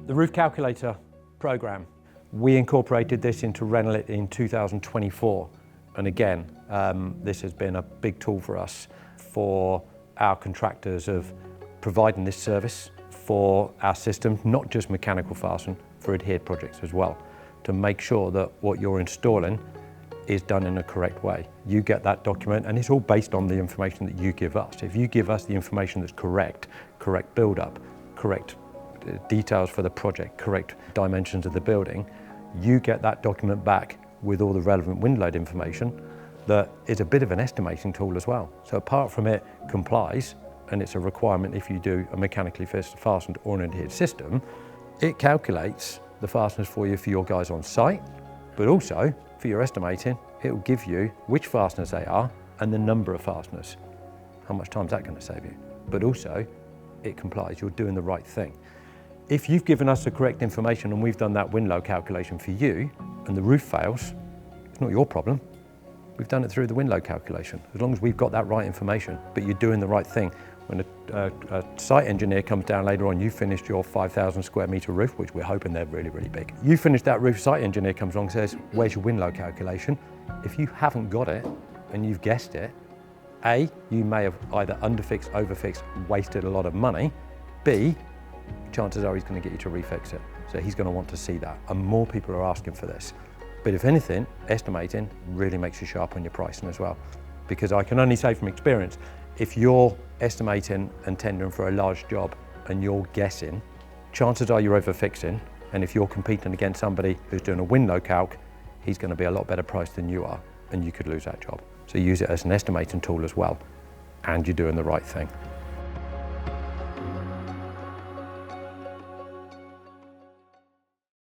The roof calculator program, we incorporated this into RENOLIT in 2024. And again, this has been a big tool for us, for our contractors of providing this service for our system, not just mechanical fasten, for adhered projects as well, to make sure that what you're installing is done in a correct way. You get that document, and it's all based on the information that you give us. If you give us the information that's correct build-up, correct details for the project, correct dimensions of the building, you get that document back with all the relevant wind load information that is a bit of an estimating tool as well. So apart from it complies, and it's a requirement if you do a mechanically fastened or an adhered system, it calculates the fasteners for you for your guys on site, but also for your estimating, it will give you which fasteners they are and the number of fasteners. How much time is that going to save you? But also, it complies, you're doing the right thing. If you've given us the correct information and we've done that wind load calculation for you, and the roof fails, it's not your problem. We've done it through the wind load calculation, as long as we've got that right information, but you're doing the right thing. When a site engineer comes down later on, you finished your 5,000 square metre roof, which we're hoping they're really, really big. You finished that roof, site engineer comes along and says, where's your wind load calculation? If you haven't got it and you've guessed it, A, you may have either underfixed, overfixed, wasted a lot of money. B, chances are he's going to get you to refix it. So he's going to want to see that, and more people are asking for this. But if anything, estimating really makes you sharp on your pricing as well. Because I can only say from experience, if you're estimating and tendering for a large job and you're guessing, chances are you're overfixing. And if you're competing against somebody who's doing a wind load calc, he's going to be a lot better priced than you are, and you could lose that job. So use it as an estimating tool as well, and you're doing the right thing.